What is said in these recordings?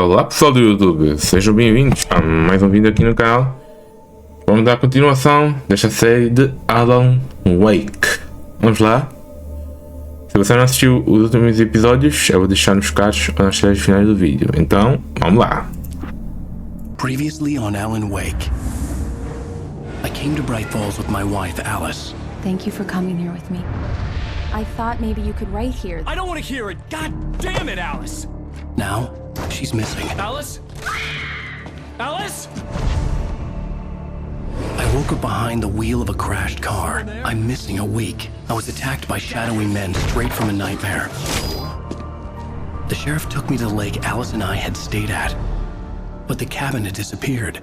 Olá pessoal do YouTube, sejam bem-vindos a mais um vídeo aqui no canal. Vamos dar continuação desta série de Alan Wake. Vamos lá. Se você não assistiu os últimos episódios, eu vou deixar nos cards ou nas telas finais do vídeo. Então, vamos lá. Previously on Alan Wake, I came to Bright Falls with my wife, Alice. Thank you for coming here with me. I thought maybe you could write here. I don't want to hear it! God damn it, Alice! Now, she's missing. Alice? Alice? I woke up behind the wheel of a crashed car. I'm missing a week. I was attacked by shadowy men straight from a nightmare. The sheriff took me to the lake Alice and I had stayed at, but the cabin had disappeared.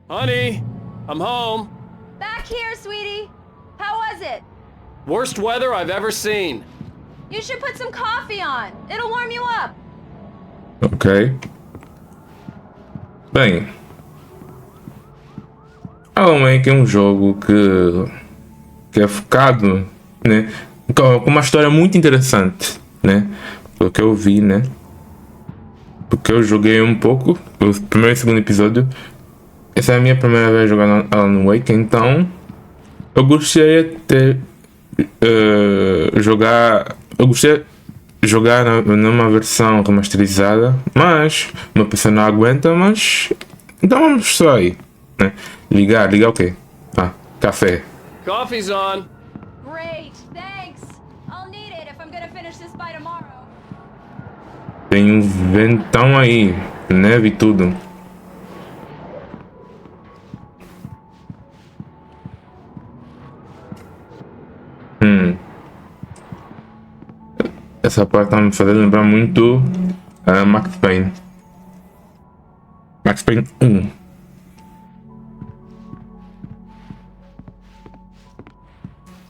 Honey, I'm home. Back here, sweetie. How was it? Worst weather I've ever seen. You should put some coffee on. It'll warm you up. Ok. Bem, Alan Wake é um jogo que é focado, né, com uma história muito interessante, né, pelo que eu vi, né, porque eu joguei um pouco, o primeiro e segundo episódio. Essa é a minha primeira vez jogando Alan Wake, então eu gostaria de ter eu gostaria de jogar numa versão remasterizada, mas meu PC não aguenta, mas então vamos só aí, né? Ligar o quê? Café. Coffee's on. Great, thanks. I'll need it if I'm gonna finish this by tomorrow. Tem um ventão aí, neve e tudo. Essa parte tá me fazendo lembrar muito Max Payne. Max Payne 1.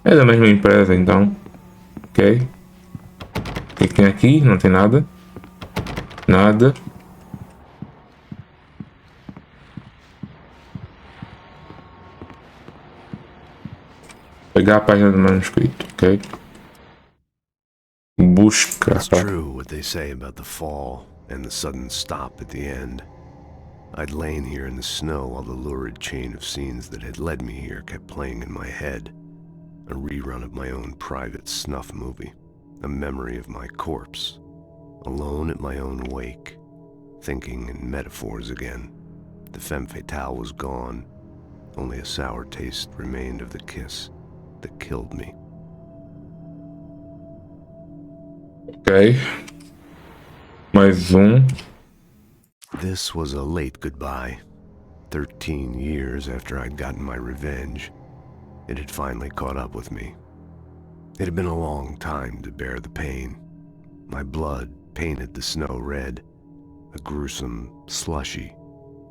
É da mesma empresa, então. Ok. O que tem aqui? Não tem nada. Nada. Pegar a página do manuscrito, ok? Busca. It's true what they say about the fall and the sudden stop at the end. I'd lain here in the snow while the lurid chain of scenes that had led me here kept playing in my head. A rerun of my own private snuff movie. A memory of my corpse. Alone at my own wake. Thinking in metaphors again. The femme fatale was gone. Only a sour taste remained of the kiss that killed me. Ok. Mais um. This was a late goodbye. 13 years after I'd gotten my revenge, it had finally caught up with me. It had been a long time to bear the pain. My blood painted the snow red. A gruesome slushy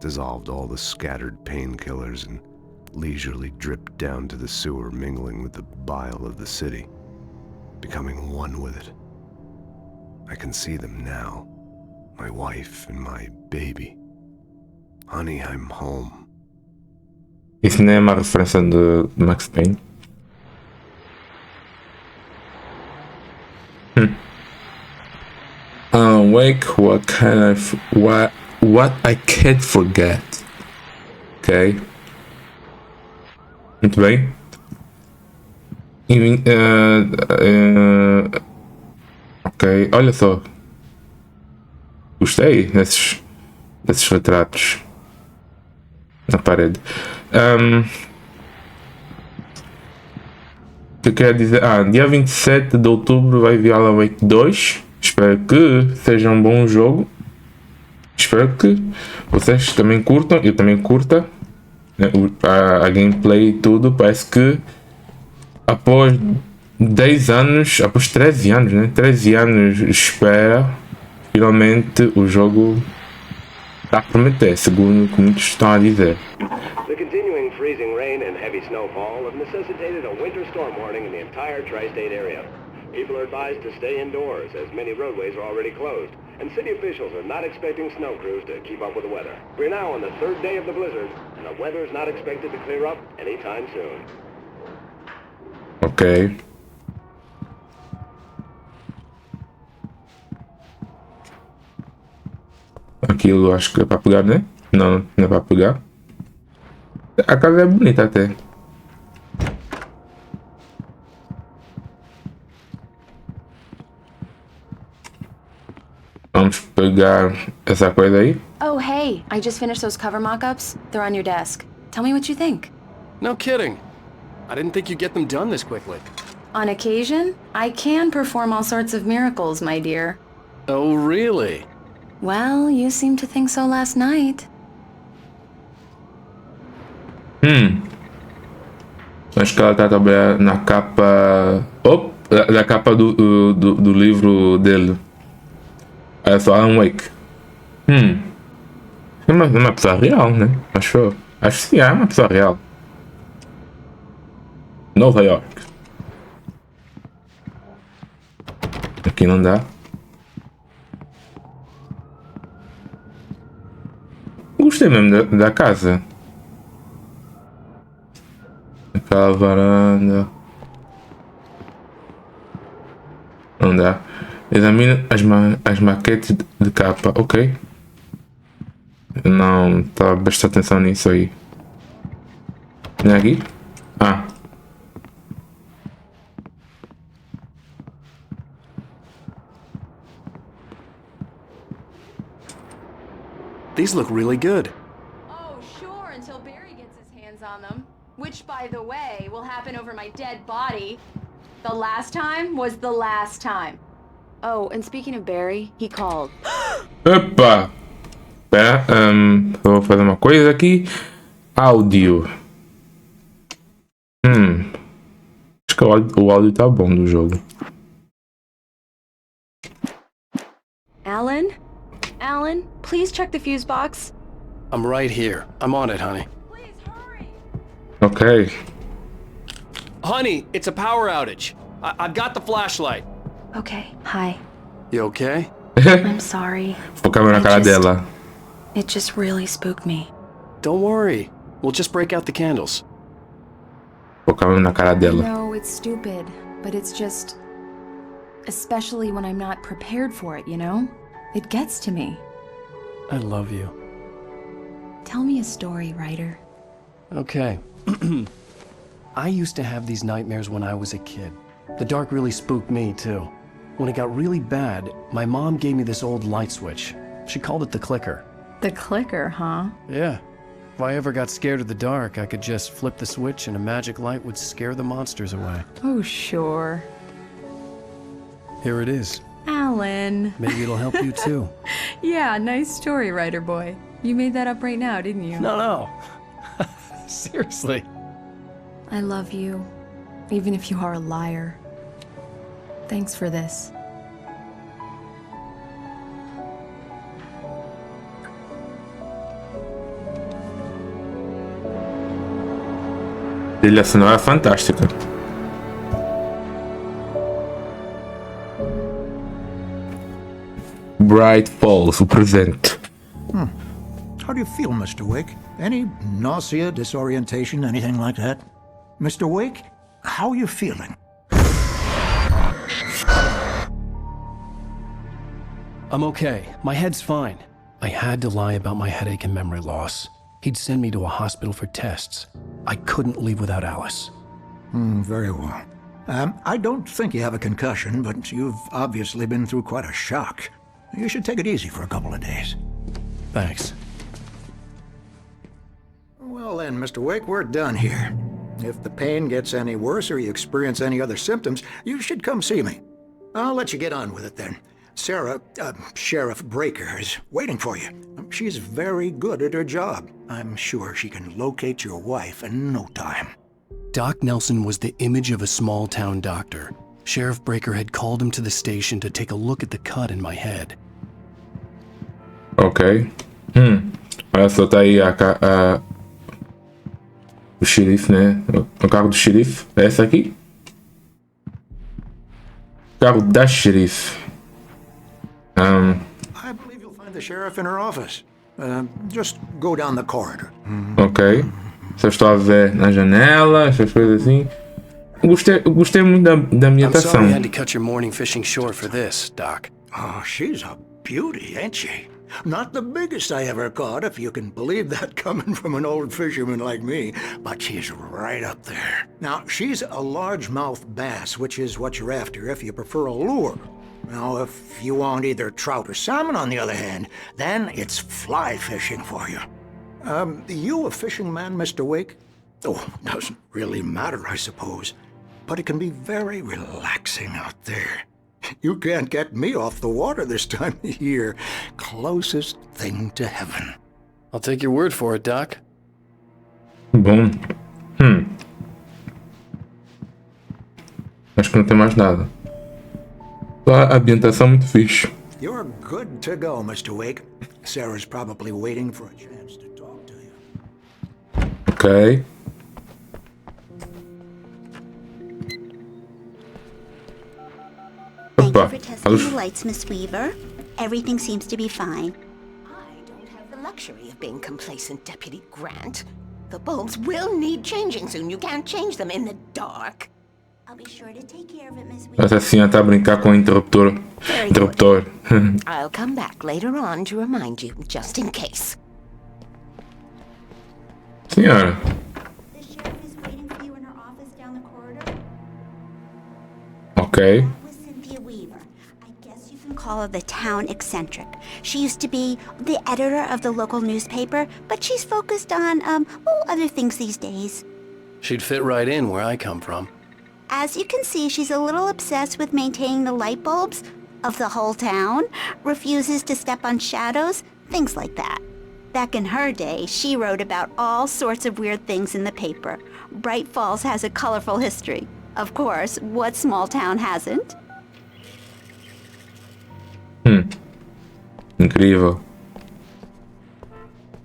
dissolved all the scattered painkillers and leisurely dripped down to the sewer, mingling with the bile of the city, becoming one with it. I can see them now, my wife and my baby. Honey, I'm home. Isso não é uma referência de Max Payne? Alan Wake, what I can't forget. Ok. Muito bem. Ok, olha só. Gostei desses retratos na parede. O que eu quero dizer? Dia 27 de outubro vai vir Alan Wake 2. Espero que seja um bom jogo. Espero que vocês também curtam, eu também curta, né, a gameplay e tudo. Parece que após 10 anos, após 13 anos, né? 13 anos de espera, finalmente o jogo está a prometer, segundo o que muitos estão a dizer. continuing freezing rain and heavy snowfall have necessitated a winter storm warning in the entire tri-state area. People are advised to stay indoors as many roadways are already closed, and city officials are not expecting snow crews to keep up with the weather. We're now on the third day of the blizzard, and the weather is not expected to clear up anytime soon. Ok. Aquilo acho que é para pegar, né? Não, não é para pegar. A casa é bonita até. Vamos pegar essa coisa aí. Oh, hey, I just finished those cover mock-ups. They're on your desk. Tell me what you think. No kidding. I didn't think you'd get them done this quickly. On occasion, I can perform all sorts of miracles, my dear. Oh, really? Well, you seemed to think so last night. Acho que ela tá trabalhando na capa. Da capa do livro dele. É só Alan Wake. É uma pessoa real, né? Acho que sim, é uma pessoa real. Nova York. Aqui não dá. Gostei mesmo da casa. Aquela varanda. Não dá. Examine as maquetes de capa. Ok. Não tá prestando atenção nisso aí. Não é aqui? Ah. These look really good. Oh, sure, until Barry gets his hands on them. Which, by the way, will happen over my dead body. The last time was the last time. Oh, and speaking of Barry, he called. Opa! Espera, vou fazer uma coisa aqui. Áudio. Acho que o áudio tá bom do jogo. Alan? Alan, please check the fuse box. I'm right here. I'm on it, honey. Please hurry. Ok. Honey, it's a power outage. I've got the flashlight. Okay, hi. You okay? I'm sorry. Focar na cara dela. It just really spooked me. Don't worry. We'll just break out the candles. Focar na cara dela. No, it's stupid, but it's just... Especially when I'm not prepared for it, you know? It gets to me. I love you. Tell me a story, writer. Okay. I used to have these nightmares when I was a kid. The dark really spooked me, too. When it got really bad, my mom gave me this old light switch. She called it the clicker. The clicker, huh? Yeah. If I ever got scared of the dark, I could just flip the switch and a magic light would scare the monsters away. Oh, sure. Here it is. Alan. Maybe it'll help you, too. Yeah, nice story, writer boy. You made that up right now, didn't you? No. Seriously. I love you, even if you are a liar. Thanks for this. A trilha sonora é fantástica. Bright Falls, o presente. How do you feel, Mr. Wake? Any nausea, disorientation, anything like that? Mr. Wake, how are you feeling? I'm okay. My head's fine. I had to lie about my headache and memory loss. He'd send me to a hospital for tests. I couldn't leave without Alice. Very well. I don't think you have a concussion, but you've obviously been through quite a shock. You should take it easy for a couple of days. Thanks. Well then, Mr. Wake, we're done here. If the pain gets any worse or you experience any other symptoms, you should come see me. I'll let you get on with it then. Sarah, Sheriff Breaker, is waiting for you. She's very good at her job. I'm sure she can locate your wife in no time. Doc Nelson was the image of a small-town doctor. Sheriff Breaker had called him to the station to take a look at the cut in my head. Ok. Olha só, tá aí O xerife, né? O carro do xerife. É essa aqui? Carro da xerife. I believe you'll find the sheriff in her office. Just go down the corridor. Ok. Só estou a ver na janela, essas coisas assim. Gostei muito da I'm ambientação. sorry I had to cut your morning fishing short for this, Doc. Oh, she's a beauty, ain't she? Not the biggest I ever caught, if you can believe that coming from an old fisherman like me, but she's right up there. Now, she's a largemouth bass, which is what you're after if you prefer a lure. Now, if you want either trout or salmon, on the other hand, then it's fly fishing for you. You a fishing man, Mr. Wake? Oh, doesn't really matter, I suppose. But it can be very relaxing out there. You can't get me off the water this time of year. Closest thing to heaven. I'll take your word for it, Doc. Bom. Acho que não tem mais nada. Só a ambientação muito fixe. You're good to go, Mr. Wake. Sarah's probably waiting for a chance to talk to you. Ok. Thank you Opa. for testing the lights, Miss Weaver. Everything seems to be fine. I don't have the luxury of being complacent, Deputy Grant. The bulbs will need changing soon. You can't change them in the dark. I'll be sure to take care of it, Miss A Weaver. assassina está a brincar com o interruptor. Interruptor. I'll come back later on to remind you, just in case. Senhora. The sheriff is waiting for you in her office down the corridor. Ok. That was Cynthia Weaver. I guess you can call her the town eccentric. She used to be the editor of the local newspaper, but she's focused on, other things these days. She'd fit right in where I come from. As you can see, she's a little obsessed with maintaining the light bulbs of the whole town, refuses to step on shadows, things like that. Back in her day, she wrote about all sorts of weird things in the paper. Bright Falls has a colorful history. Of course, what small town hasn't? Incrível.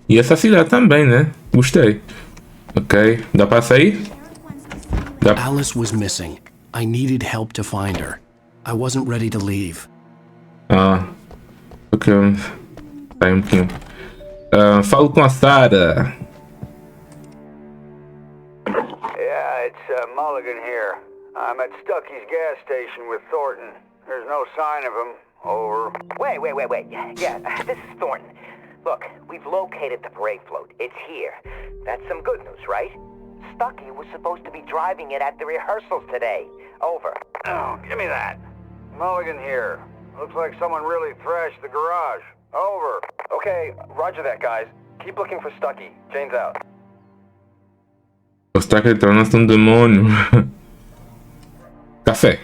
E essa cidade também, né? Gostei. Ok. Dá para sair? Dá. Alice was missing. I needed help to find her. I wasn't ready to leave. Ok. Sai um pouquinho. Falo com a Sarah. Yeah, it's Mulligan here. I'm at Stucky's gas station with Thornton. There's no sign of him. Over. Wait. Yeah, this is Thornton. Look, we've located the parade float. It's here. That's some good news, right? Stucky was supposed to be driving it at the rehearsals today. Over. Oh, give me that. Mulligan here. Looks like someone really thrashed the garage. Over. Okay, roger that, guys. Keep looking for Stucky. Jane's out. O Stucky torna-se um demônio. Café.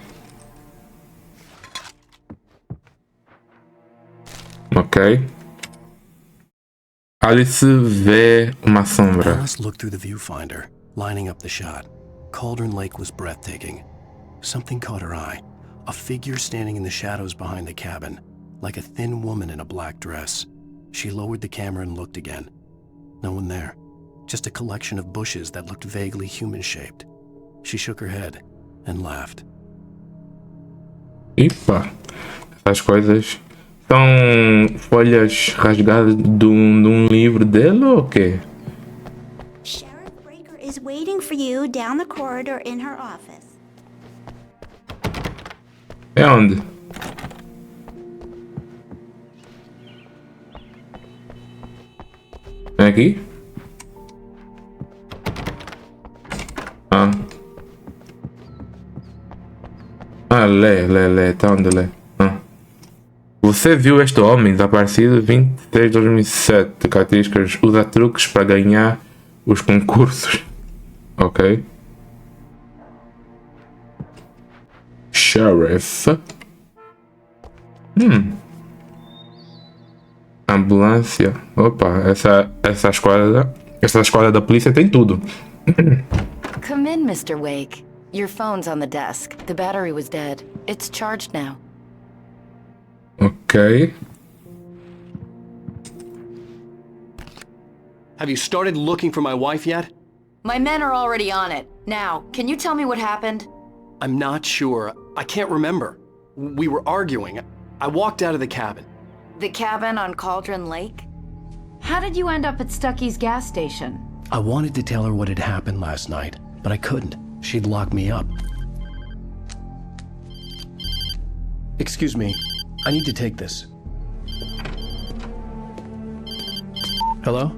Ok. Alice vê uma sombra. Alice looked through the viewfinder, lining up the shot. Cauldron Lake was breathtaking. Something caught her eye. A figure standing in the shadows behind the cabin, like a thin woman in a black dress. She lowered the camera and looked again. No one there. Just a collection of bushes that looked vaguely human-shaped. She shook her head and laughed. Epa, essas coisas são folhas rasgadas de um livro dele ou o quê? Sheriff Breaker is waiting for you down the corridor in her office. É onde? É aqui? Lê, tá onde lê? Você viu este homem desaparecido 23 de 2007, características, usa truques para ganhar os concursos. Ok. Sheriff. Ambulância. Opa, essa esquadra da polícia tem tudo. Come in, Mr. Wake. Your phone's on the desk. The battery was dead. It's charged now. Ok. Have you started looking for my wife yet? My men are already on it. Now, can you tell me what happened? I'm not sure. I can't remember. We were arguing. I walked out of the cabin. The cabin on Cauldron Lake? How did you end up at Stucky's gas station? I wanted to tell her what had happened last night, but I couldn't. She'd lock me up. Excuse me. I need to take this. Hello?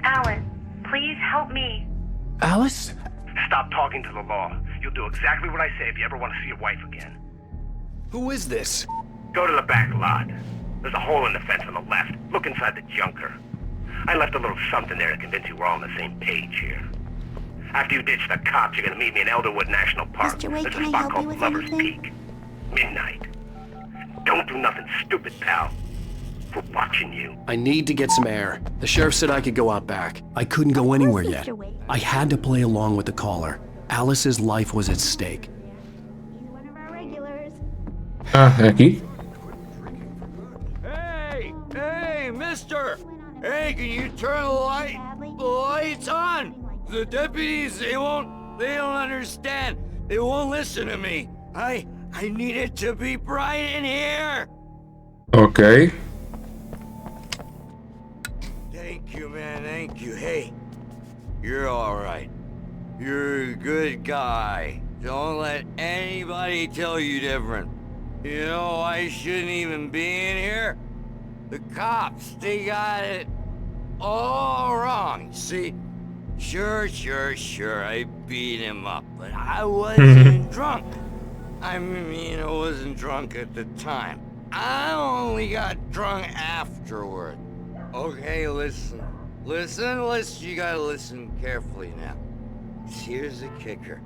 Alan, please help me. Alice? Stop talking to the law. You'll do exactly what I say if you ever want to see your wife again. Who is this? Go to the back lot. There's a hole in the fence on the left. Look inside the junker. I left a little something there to convince you we're all on the same page here. After you ditch the cops, you're gonna meet me in Elderwood National Park. Mr. Wake, There's can a I spot help you called with Lover's anything? Peak. Midnight. Don't do nothing stupid, pal. We're watching you. I need to get some air. The sheriff said I could go out back. I couldn't go anywhere yet. Mr. Wake. I had to play along with the caller. Alice's life was at stake. He's one of our regulars. Ah, é aqui? Hey, mister! Hey, can you turn the lights on? The deputies, they don't understand. They won't listen to me. I need it to be bright in here. Ok. Thank you, man, thank you. Hey, you're all right. You're a good guy. Don't let anybody tell you different. You know, I shouldn't even be in here. The cops, they got it all wrong, see? Sure, I beat him up, but I wasn't drunk. I mean, I wasn't drunk at the time. I only got drunk afterward. Okay, listen, you gotta listen carefully now. Here's the kicker.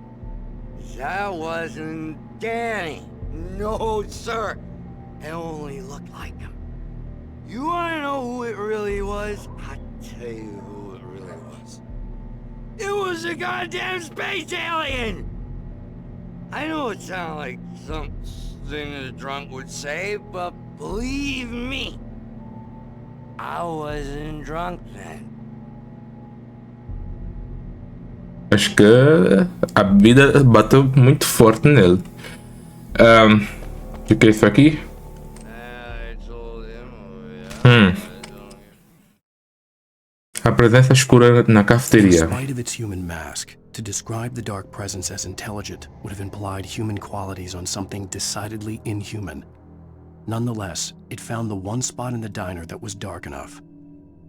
That wasn't Danny. No, sir. It only looked like him. You wanna know who it really was? I'll tell you who it really was. It was a goddamn space alien! I know it sounds like something a drunk would say, but believe me, I wasn't drunk then. Acho que a bebida bateu muito forte nele. O que é isso aqui? A presença escura na cafeteria. In spite of its human mask, to describe the dark presence as intelligent would have implied human qualities on something decidedly inhuman. Nonetheless, it found the one spot in the diner that was dark enough.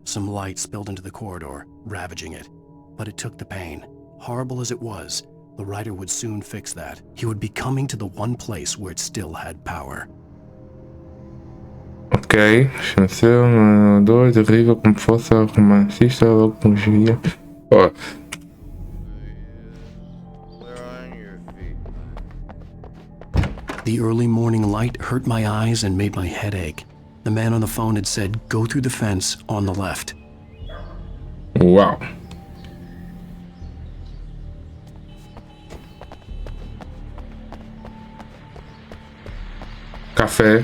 Some light spilled into the corridor, ravaging it. But it took the pain. Horrible as it was, the writer would soon fix that. He would be coming to the one place where it still had power. Ok, chanceu, no terrível como fosse romancista, logo com geria. Ó. The early morning light hurt my eyes and made my head ache. The man on the phone had said, go through the fence on the left. Uau. Café.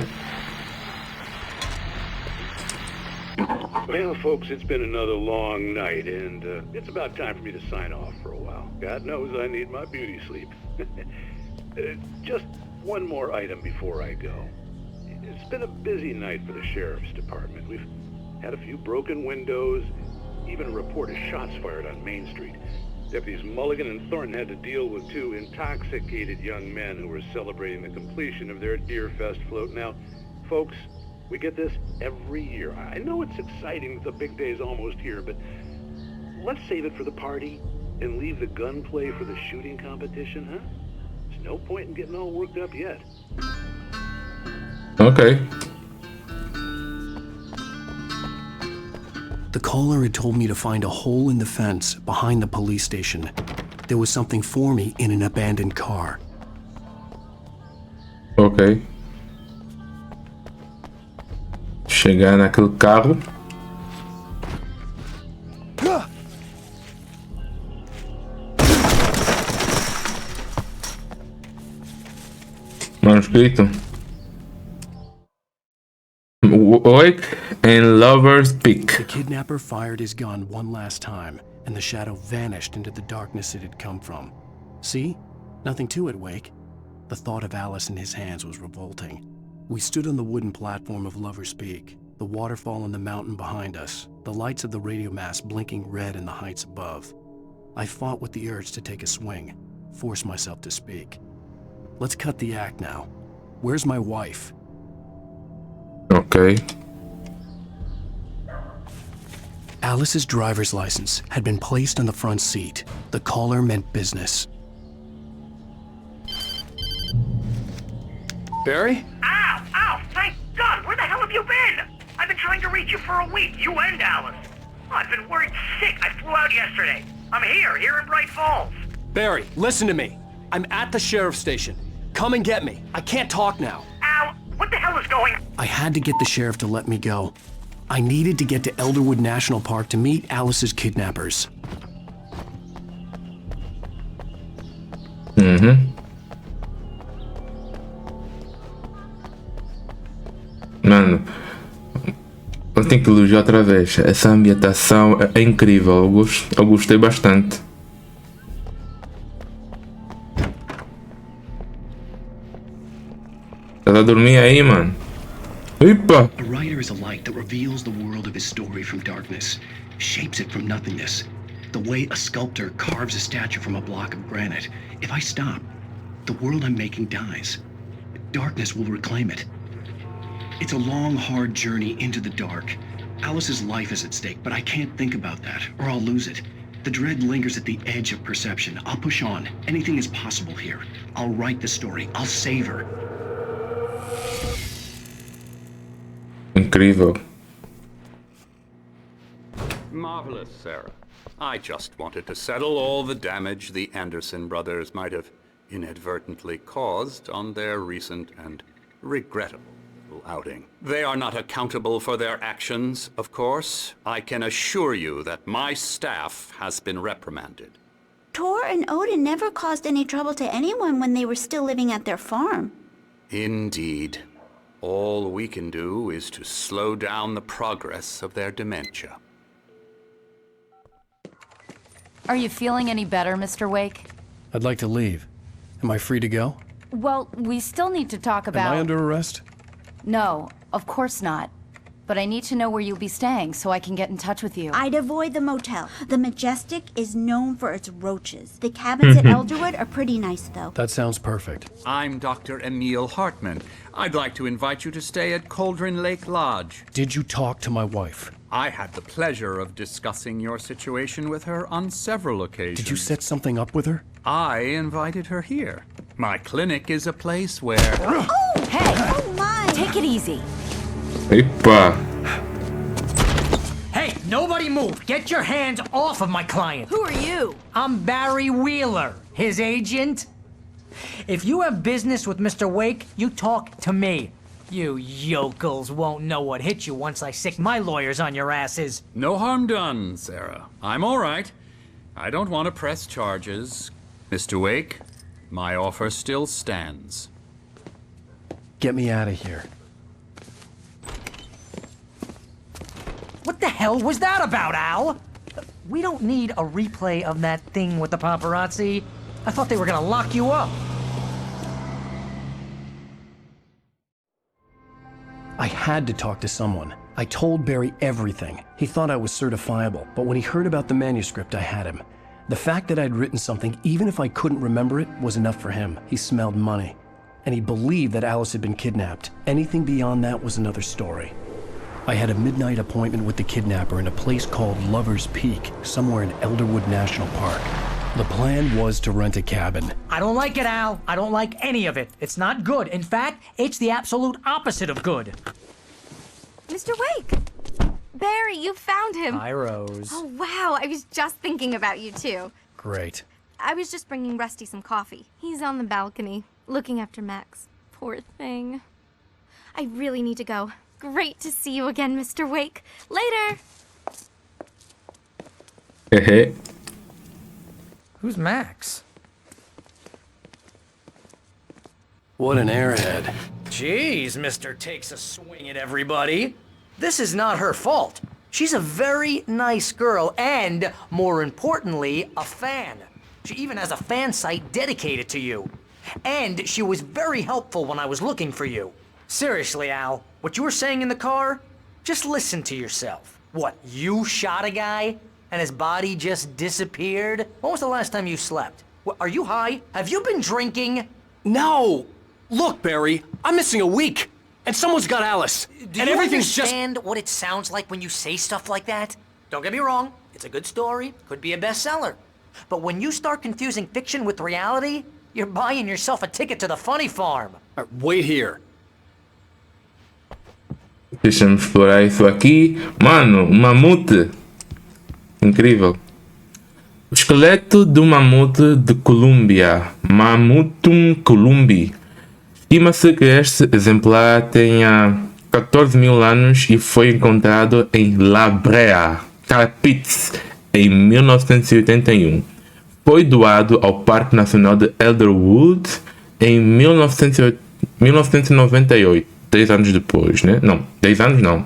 Well, folks, it's been another long night, and it's about time for me to sign off for a while. God knows I need my beauty sleep. Just one more item before I go. It's been a busy night for the Sheriff's Department. We've had a few broken windows, even a report of shots fired on Main Street. Deputies Mulligan and Thornton had to deal with two intoxicated young men who were celebrating the completion of their Deerfest float. Now, folks, we get this every year. I know it's exciting that the big day's almost here, but let's save it for the party and leave the gunplay for the shooting competition, huh? There's no point in getting all worked up yet. Ok. The caller had told me to find a hole in the fence behind the police station. There was something for me in an abandoned car. Ok. Chegar naquele carro. Manuscrito. Wake and Lover's Peak. The kidnapper fired his gun one last time, and the shadow vanished into the darkness it had come from. See? Nothing to it, Wake. The thought of Alice in his hands was revolting. We stood on the wooden platform of Lover's Peak, the waterfall on the mountain behind us, the lights of the radio mast blinking red in the heights above. I fought with the urge to take a swing, force myself to speak. Let's cut the act now. Where's my wife? Ok. Alice's driver's license had been placed on the front seat. The caller meant business. Barry? Ow! Ow! Thank God! Where the hell have you been? I've been trying to reach you for a week, you and Alice. Oh, I've been worried sick. I flew out yesterday. I'm here in Bright Falls. Barry, listen to me. I'm at the sheriff's station. Come and get me. I can't talk now. Ow! What the hell is going on? I had to get the sheriff to let me go. I needed to get to Elderwood National Park to meet Alice's kidnappers. Mano, eu tenho que elogiar outra vez. Essa ambientação é incrível. Eu gostei bastante. Tá a dormir aí, mano? Epa! A writer is a light that reveals the world of his story from darkness, shapes it from nothingness. The way a sculptor carves a statue from a block of granite. If I stop, the world I'm making dies. Darkness will reclaim it. It's a long, hard journey into the dark. Alice's life is at stake, but I can't think about that, or I'll lose it. The dread lingers at the edge of perception. I'll push on. Anything is possible here. I'll write the story. I'll save her. Incrível. Marvelous, Sarah. I just wanted to settle all the damage the Anderson brothers might have inadvertently caused on their recent and regrettable outing. They are not accountable for their actions, of course. I can assure you that my staff has been reprimanded. Tor and Odin never caused any trouble to anyone when they were still living at their farm. Indeed. All we can do is to slow down the progress of their dementia. Are you feeling any better, Mr. Wake? I'd like to leave. Am I free to go? Well, we still need to talk about... Am I under arrest? No, of course not. But I need to know where you'll be staying so I can get in touch with you. I'd avoid the motel. The Majestic is known for its roaches. The cabins at Elderwood are pretty nice, though. That sounds perfect. I'm Dr. Emil Hartman. I'd like to invite you to stay at Cauldron Lake Lodge. Did you talk to my wife? I had the pleasure of discussing your situation with her on several occasions. Did you set something up with her? I invited her here. My clinic is a place where... Oh! Hey! Oh, my! Take it easy. Epa! Hey, nobody move! Get your hands off of my client! Who are you? I'm Barry Wheeler, his agent. If you have business with Mr. Wake, you talk to me. You yokels won't know what hit you once I sick my lawyers on your asses. No harm done, Sarah. I'm all right. I don't want to press charges. Mr. Wake, my offer still stands. Get me out of here. What the hell was that about, Al? We don't need a replay of that thing with the paparazzi. I thought they were gonna lock you up. I had to talk to someone. I told Barry everything. He thought I was certifiable, but when he heard about the manuscript, I had him. The fact that I'd written something, even if I couldn't remember it, was enough for him. He smelled money. And he believed that Alice had been kidnapped. Anything beyond that was another story. I had a midnight appointment with the kidnapper in a place called Lover's Peak, somewhere in Elderwood National Park. The plan was to rent a cabin. I don't like it, Al. I don't like any of it. It's not good. In fact, it's the absolute opposite of good. Mr. Wake! Barry, you found him. Hi, Rose. Oh, wow. I was just thinking about you, too. Great. I was just bringing Rusty some coffee. He's on the balcony, looking after Max. Poor thing. I really need to go. Great to see you again, Mr. Wake. Later! Who's Max? What an airhead. Jeez, Mr. Takes a swing at everybody. This is not her fault. She's a very nice girl and, more importantly, a fan. She even has a fan site dedicated to you. And she was very helpful when I was looking for you. Seriously, Al, what you were saying in the car? Just listen to yourself. What, you shot a guy and his body just disappeared? When was the last time you slept? What, are you high? Have you been drinking? No! Look, Barry, I'm missing a week. And someone's got Alice. Do and you everything's understand what it sounds like when you say stuff like that? Don't get me wrong, it's a good story, could be a bestseller. But when you start confusing fiction with reality, you're buying yourself a ticket to the funny farm. Wait here. Deixa-me explorar isso aqui. Mano, um mamute. Incrível. O esqueleto do mamute de Colômbia. Mamutum columbi. Estima-se que este exemplar tenha 14 mil anos e foi encontrado em La Brea, Carpitz, em 1981. Foi doado ao Parque Nacional de Elderwood em 1998, 10 anos depois, né? Não, 10 anos não.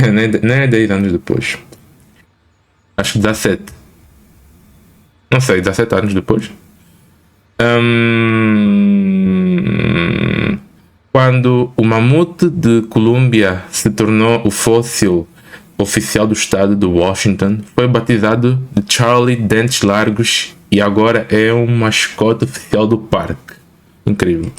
Nem é 10 anos depois. Acho que 17. Não sei, 17 anos depois. Quando o mamute de Colômbia se tornou o fóssil oficial do estado de Washington, foi batizado de Charlie Dentes Largos e agora é um mascote oficial do parque. Incrível.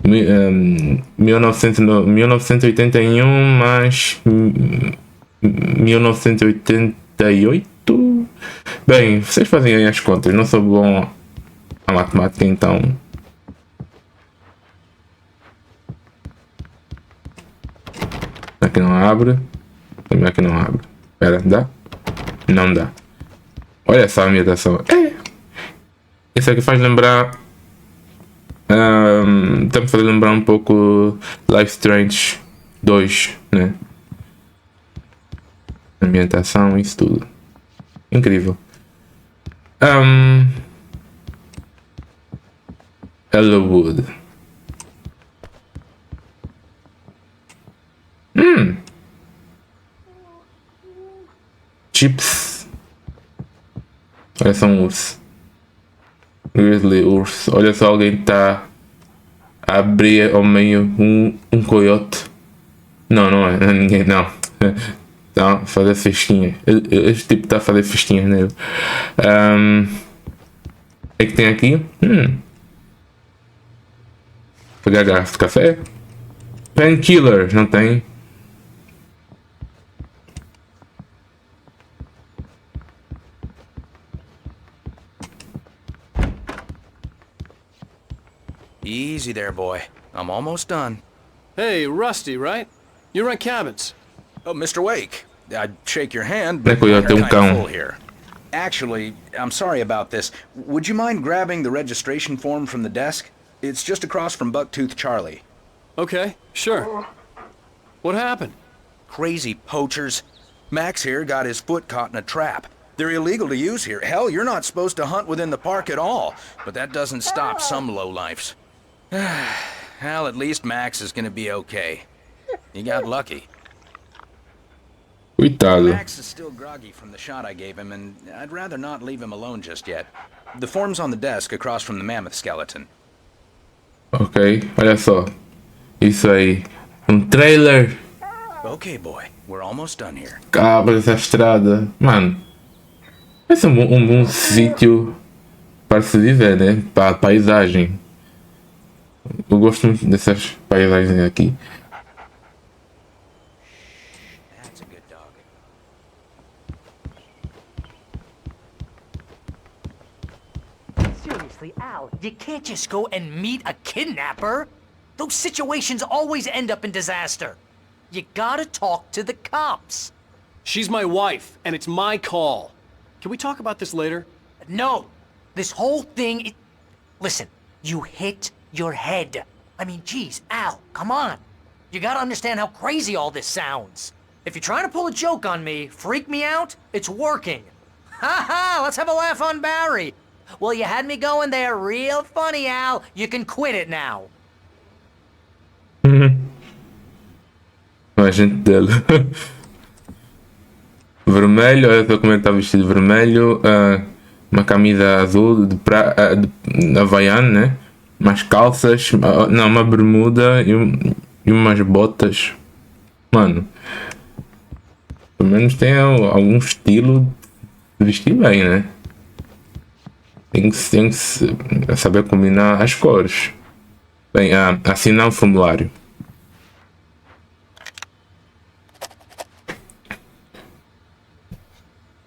Um, 1981 mais 1988. Bem, vocês fazem aí as contas. Não sou bom a matemática, então. Aqui não abre. Também aqui não abre. Espera, dá? Não dá. Olha só a ambientação. Isso aqui faz lembrar. Estamos a lembrar um pouco Life Strange 2, né? Ambientação, isso tudo. Incrível. Elderwood. Chips. Olha só um urso. Grizzly urso. Olha só, alguém está a abrir ao meio um coiote. Não, não é ninguém, não. Está a fazer festinhas. Este tipo está a fazer festinhas nele. É que tem aqui? Pegar garrafa de café. Painkillers, não tem? Easy there, boy. I'm almost done. Hey, Rusty, right? You rent cabins. Oh, Mr. Wake. I'd shake your hand, but Ecco, io we're te un kind of cão. full here. Actually, I'm sorry about this. Would you mind grabbing the registration form from the desk? It's just across from Bucktooth Charlie. Okay, sure. What happened? Crazy poachers. Max here got his foot caught in a trap. They're illegal to use here. Hell, you're not supposed to hunt within the park at all. But that doesn't stop some lowlifes. Well, at least Max is gonna be okay. He got lucky. Coitado. Max is still groggy from the shot I gave him, and I'd rather not leave him alone just yet. The form's on the desk across from the mammoth skeleton. Ok, olha só. Isso aí. Trailer. Okay, boy. We're almost done here. Cabras, a estrada. Mano. Esse é um bom sítio para se viver, né? Para a paisagem. Eu gosto muito dessas paisagens aqui. That's a good dog. Seriously, Al, you can't just go and meet a kidnapper. Those situations always end up in disaster. You gotta talk to the cops. She's my wife, and it's my call. Can we talk about this later? No. This whole thing... Listen, you hit your head. I mean, geez, Al, come on. You gotta understand how crazy all this sounds. If you're trying to pull a joke on me, freak me out, it's working. Ha ha, let's have a laugh on Barry. Well, you had me going there real funny, Al. You can quit it now. O agente dele. Vermelho, olha só como é que está vestido vermelho. Uma camisa azul de Havaiana, né? Umas calças, não, uma bermuda e umas botas. Mano, pelo menos tem algum estilo de vestir bem, né? Tem que saber combinar as cores. Bem, assinar o formulário.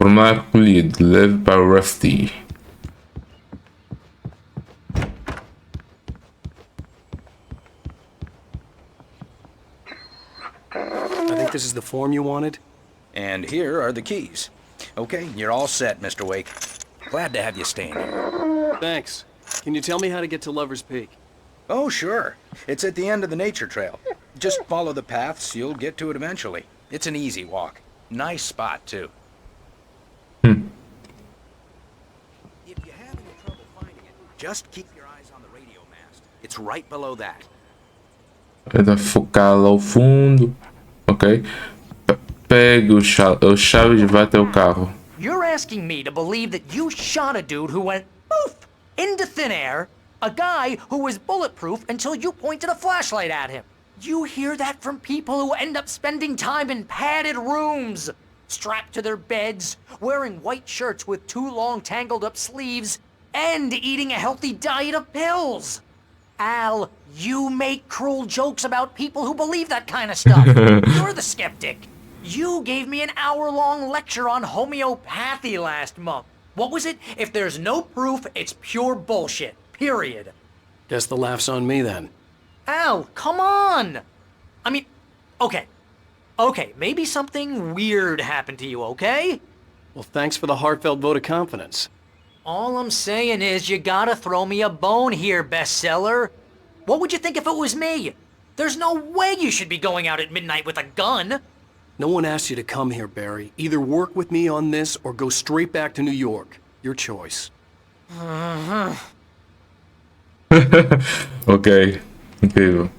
Formulário recolhido, leve para o Rusty. I think this is the form you wanted. And here are the keys. Okay, you're all set, Mr. Wake. Glad to have you staying here. Thanks. Can you tell me how to get to Lover's Peak? Oh, sure. It's at the end of the nature trail. Just follow the paths, you'll get to it eventually. It's an easy walk. Nice spot, too. If you have any trouble finding it, just keep your eyes on the radio mast. It's right below that. Vai focar lá ao fundo. Ok. Pegue os chaves e vá até o carro. You're asking me to believe that you shot a dude who went poof into thin air, a guy who was bulletproof until you pointed a flashlight at him. You hear that from people who end up spending time in padded rooms, strapped to their beds, wearing white shirts with too long tangled up sleeves, and eating a healthy diet of pills. Al, you make cruel jokes about people who believe that kind of stuff. You're the skeptic. You gave me an hour-long lecture on homeopathy last month. What was it? If there's no proof, it's pure bullshit. Period. Guess the laugh's on me then. Al, come on! I mean, okay. Okay, maybe something weird happened to you, okay? Well, thanks for the heartfelt vote of confidence. All I'm saying is you gotta throw me a bone here, bestseller. What would you think if it was me? There's no way you should be going out at midnight with a gun. No one asked you to come here, Barry. Either work with me on this or go straight back to New York. Your choice. Ok, incrível.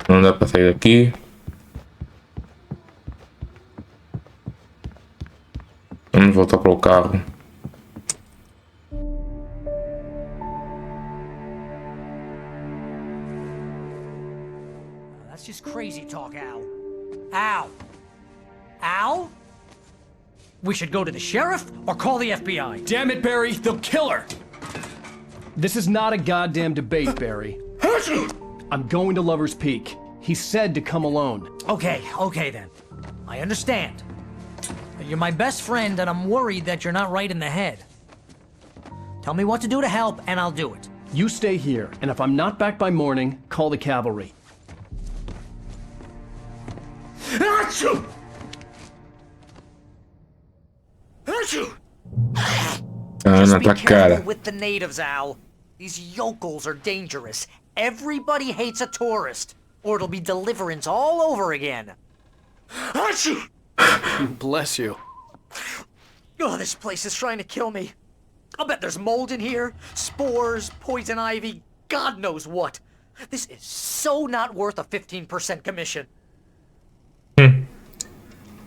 Não dá para sair daqui. Vamos voltar para o carro. That's just crazy talk, Al. Al? Al? We should go to the sheriff or call the FBI. Damn it, Barry, they'll kill her! This is not a goddamn debate, Barry. I'm going to Lover's Peak. He said to come alone. Okay then. I understand. You're my best friend, and I'm worried that you're not right in the head. Tell me what to do to help, and I'll do it. You stay here, and if I'm not back by morning, call the cavalry. Achoo! Na tua cara. With the natives, Al. These yokels are dangerous. Everybody hates a tourist, or it'll be deliverance all over again. Achoo! Bless you. Oh, this place is trying to kill me. I'll bet there's mold in here, spores, poison ivy, God knows what. This is so not worth a 15% commission.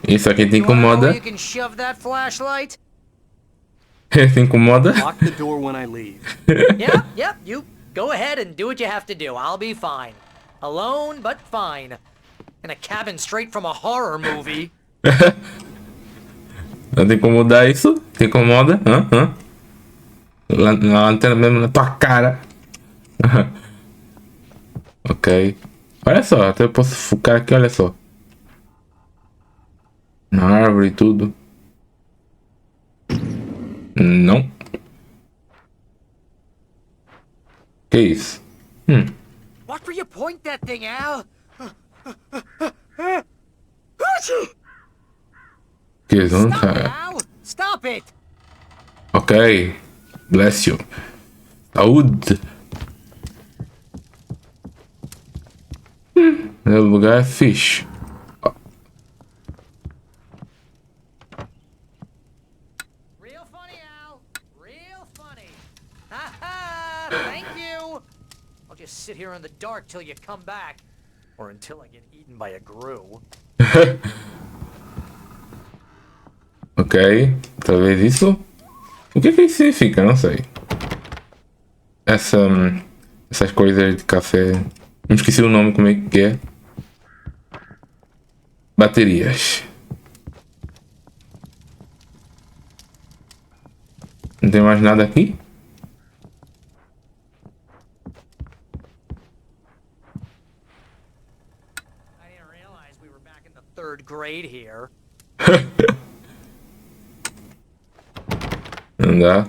Isso aqui te incomoda? You can shove that flashlight? Te incomoda? Lock the door when I leave. Yep, you go ahead and do what you have to do. I'll be fine. Alone, but fine. In a cabin straight from a horror movie. Não te incomodar isso? Te incomoda? Na antena mesmo na tua cara. Ok. Olha só, até eu posso focar aqui, olha só. Na árvore e tudo. Não. Que isso? Watch where you point that thing, Al. Que isso? Stop it, Al. Stop it. Ok. Bless you. Saúde. O lugar é fixe. just sit here in the dark till you come back. Or until I get eaten by a grue. Ok, talvez isso. O que isso significa? Não sei. Essas coisas de café. Não esqueci o nome, como é que é. Baterias. Não tem mais nada aqui? I didn't realize we were back in the 3rd grade here. Não dá.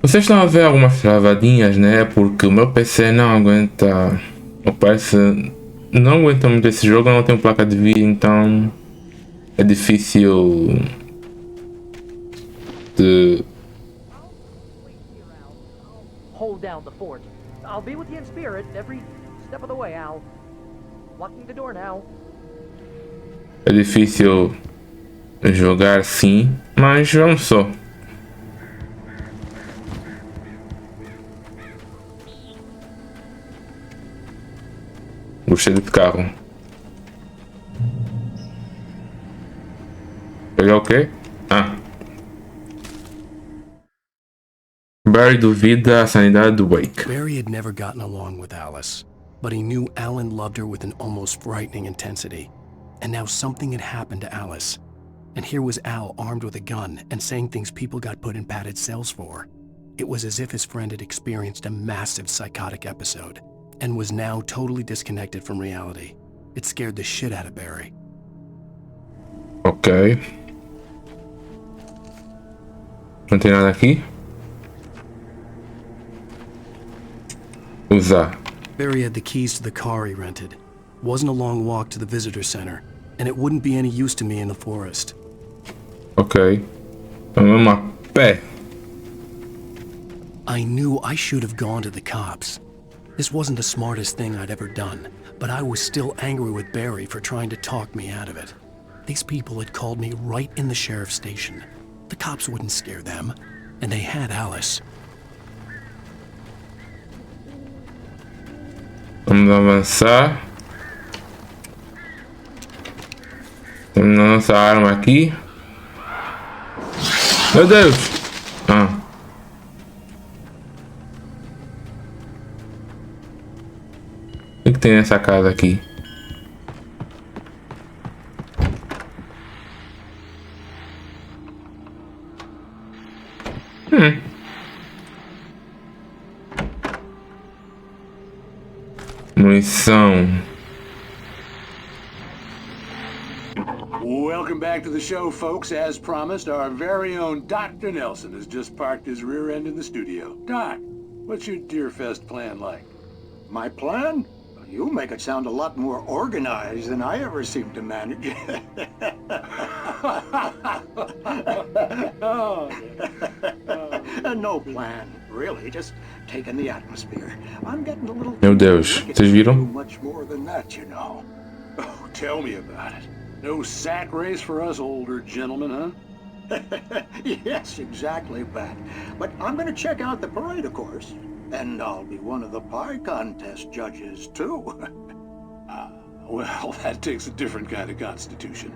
Vocês estão a ver algumas travadinhas, né? Porque o meu PC não aguenta. O PS não aguenta muito esse jogo, eu não tenho placa de vídeo, então é difícil de. Hold down the fort. I'll be with you in spirit every step of the way, Al. Locking the door now. É difícil jogar sim, mas vamos só. Gostei desse carro. Pegar o quê? Ah. Barry duvida a sanidade do Wake. Barry had never gotten along with Alice, but he knew Alan loved her with an almost frightening intensity. And now something had happened to Alice. And here was Al armed with a gun and saying things people got put in padded cells for. It was as if his friend had experienced a massive psychotic episode and was now totally disconnected from reality. It scared the shit out of Barry. Ok. Não tem nada aqui? Usar. Barry had the keys to the car he rented. Wasn't a long walk to the visitor center, and it wouldn't be any use to me in the forest. Ok. Vamos a pé. I knew I should have gone to the cops. This wasn't the smartest thing I'd ever done, but I was still angry with Barry for trying to talk me out of it. These people had called me right in the sheriff's station. The cops wouldn't scare them, and they had Alice. Vamos avançar. Temos a nossa arma aqui. Meu Deus! Ah. O que tem nessa casa aqui? Munição. Welcome back to the show, folks. As promised, our very own Dr. Nelson has just parked his rear end in the studio. Doc, what's your Deerfest plan like? My plan? You make it sound a lot more organized than I ever seem to manage. No plan, really. Just taking the atmosphere. I'm getting a little. Meu Deus, vocês viram? Much more than that, you know. Oh, tell me about it. No sack race for us older gentlemen, huh? Yes, exactly, Pat. But I'm going to check out the parade, of course. And I'll be one of the pie contest judges, too. Well, that takes a different kind of constitution.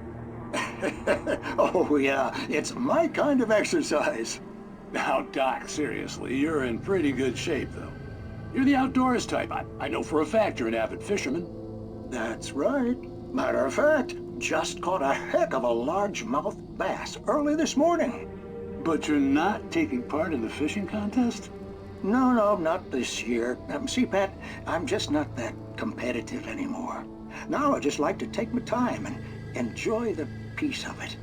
Oh, yeah. It's my kind of exercise. Now, Doc, seriously, you're in pretty good shape, though. You're the outdoors type. I know for a fact you're an avid fisherman. That's right. Matter of fact, just caught a heck of a largemouth bass early this morning. But you're not taking part in the fishing contest? No, not this year. See, Pat, I'm just not that competitive anymore. Now I just like to take my time and enjoy the peace of it.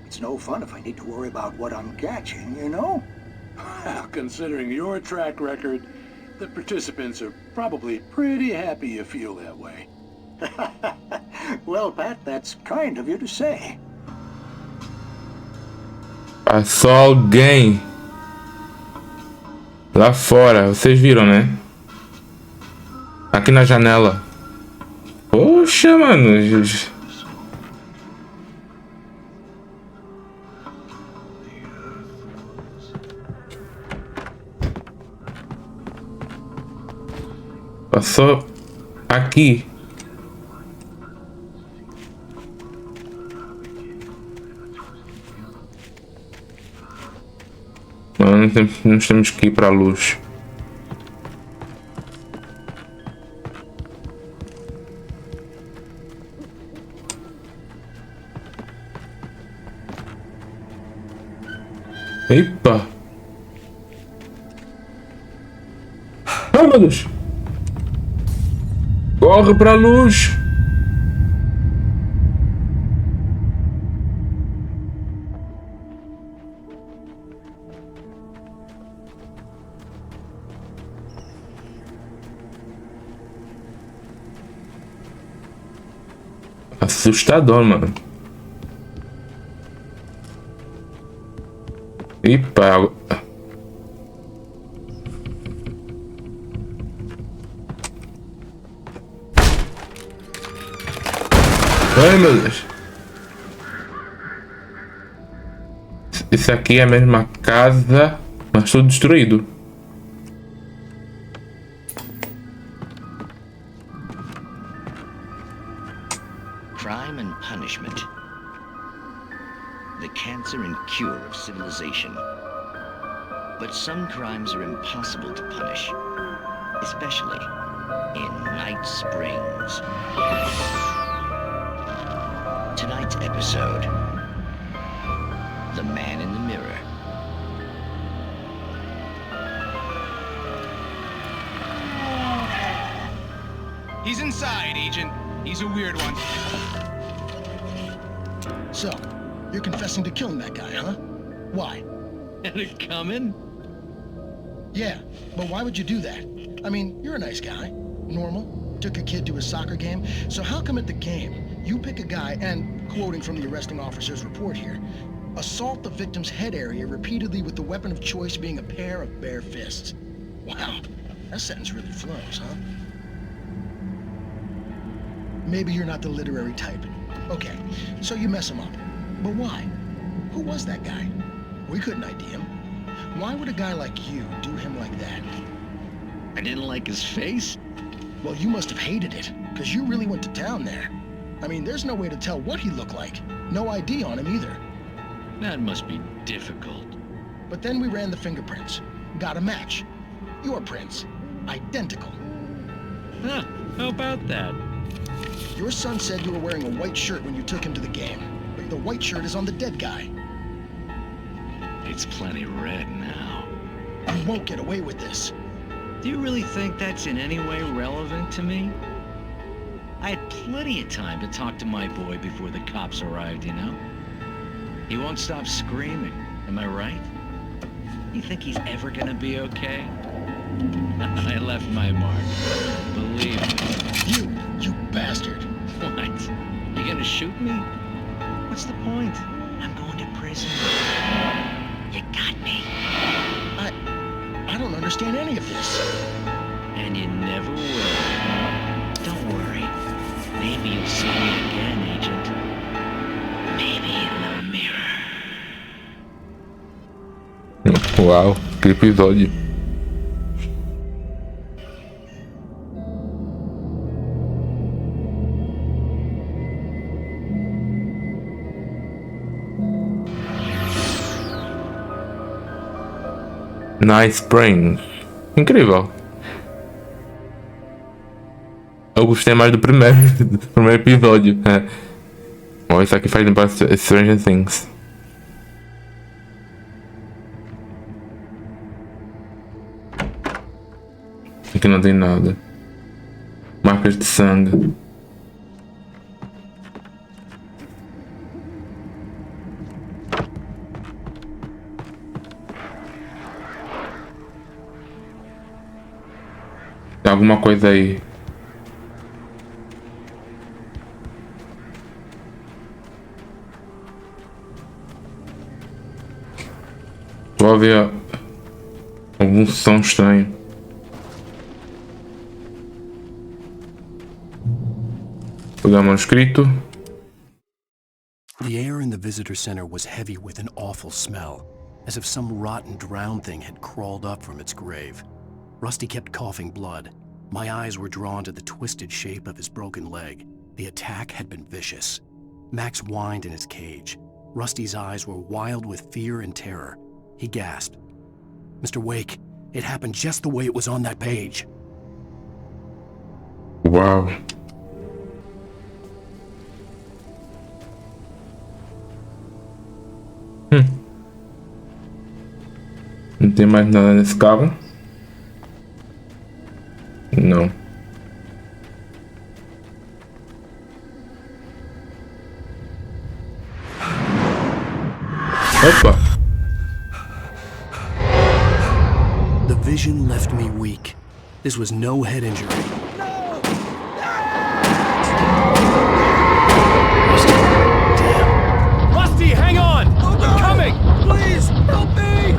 It's no fun if I need to worry about what I'm catching, you know? Well, considering your track record, the participants are probably pretty happy you feel that way. Well, Pat, that's kind of you to say. Passou alguém lá fora, vocês viram, né? Aqui na janela. Poxa, mano. Passou aqui. Nós temos que ir para a luz. Epa! Ai, meu Deus! Corre para a luz! Assustador, mano. Epa. Ai, meu Deus. Isso aqui é a mesma casa, mas tudo destruído. Crime and punishment. The cancer and cure of civilization. But some crimes are impossible to punish, especially in Night Springs. Tonight's episode, The Man in the Mirror. He's inside, Agent. He's a weird one. So, you're confessing to killing that guy, huh? Why? Had it coming? Yeah, but why would you do that? I mean, you're a nice guy. Normal. Took a kid to a soccer game. So how come at the game, you pick a guy and, quoting from the arresting officer's report here, assault the victim's head area repeatedly with the weapon of choice being a pair of bare fists? Wow, that sentence really flows, huh? Maybe you're not the literary type. Okay, so you mess him up. But why? Who was that guy? We couldn't ID him. Why would a guy like you do him like that? I didn't like his face? Well, you must have hated it, because you really went to town there. I mean, there's no way to tell what he looked like. No ID on him either. That must be difficult. But then we ran the fingerprints. Got a match. Your prints. Identical. Huh, how about that? Your son said you were wearing a white shirt when you took him to the game. But the white shirt is on the dead guy. It's plenty red now. You won't get away with this. Do you really think that's in any way relevant to me? I had plenty of time to talk to my boy before the cops arrived, you know? He won't stop screaming, am I right? You think he's ever gonna be okay? I left my mark. Believe me. You bastard. What? You gonna shoot me? What's the point? I'm going to prison. You got me. I don't understand any of this. And you never will. Don't worry. Maybe you'll see me again, Agent. Maybe in the mirror. Uau, que episódio. Night Springs. Incrível. Eu gostei mais do primeiro episódio. É. Bom, isso aqui faz lembrar Stranger Things. Aqui não tem nada. Marcas de sangue. Tem alguma coisa aí. Vou ouvir algum som estranho. Pegar o manuscrito. The air in the visitor center was heavy with an awful smell, as if some rotten drowned thing had crawled up from its grave. Rusty kept coughing blood. My eyes were drawn to the twisted shape of his broken leg. The attack had been vicious. Max whined in his cage. Rusty's eyes were wild with fear and terror. He gasped. Mr. Wake, it happened just the way it was on that page. Wow. Não tem mais nada nesse carro? Não. Opa! The vision left me weak. This was no head injury. Rusty, hang on! I'm coming! Please, help me!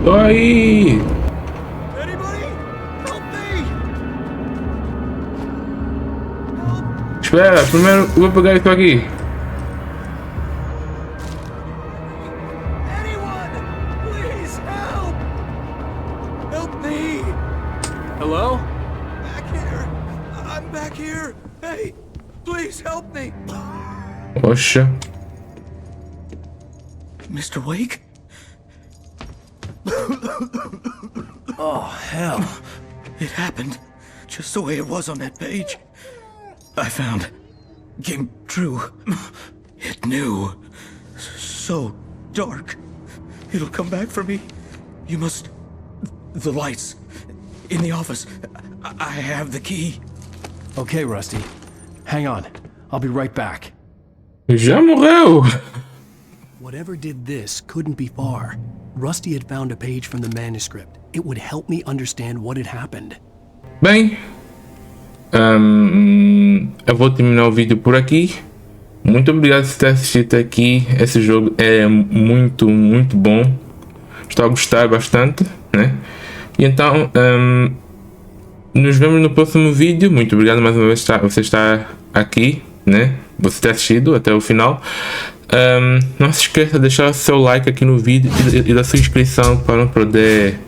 Tô aí! Espera, primeiro eu vou pegar isso aqui. Hello? Back here. I'm back here. Hey, please help me. Poxa. Mr. Wake? Oh, hell. It happened just the way it was on that page. I found. Came true. It knew. So dark. It'll come back for me. You must... The lights. In the office. I have the key. Okay, Rusty. Hang on. I'll be right back. Já morreu. Whatever did this couldn't be far. Rusty had found a page from the manuscript. It would help me understand what had happened. Bem, eu vou terminar o vídeo por aqui. Muito obrigado por ter assistido aqui. Esse jogo é muito bom. Estou a gostar bastante, né? E então, nos vemos no próximo vídeo. Muito obrigado mais uma vez por você estar aqui, né? Você ter assistido até o final. Não se esqueça de deixar seu like aqui no vídeo e da sua inscrição para não perder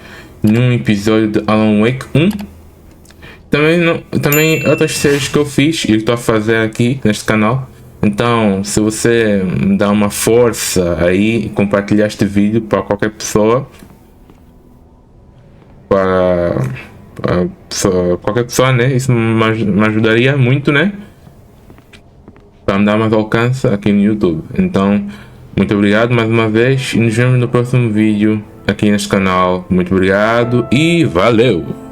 nenhum episódio de Alan Wake 1. Também outras séries que eu fiz e estou a fazer aqui neste canal. Então, se você me dá uma força aí e compartilhar este vídeo para qualquer pessoa, qualquer pessoa, né? Isso me ajudaria muito, né? Para me dar mais alcance aqui no YouTube. Então, muito obrigado mais uma vez e nos vemos no próximo vídeo aqui neste canal. Muito obrigado e valeu!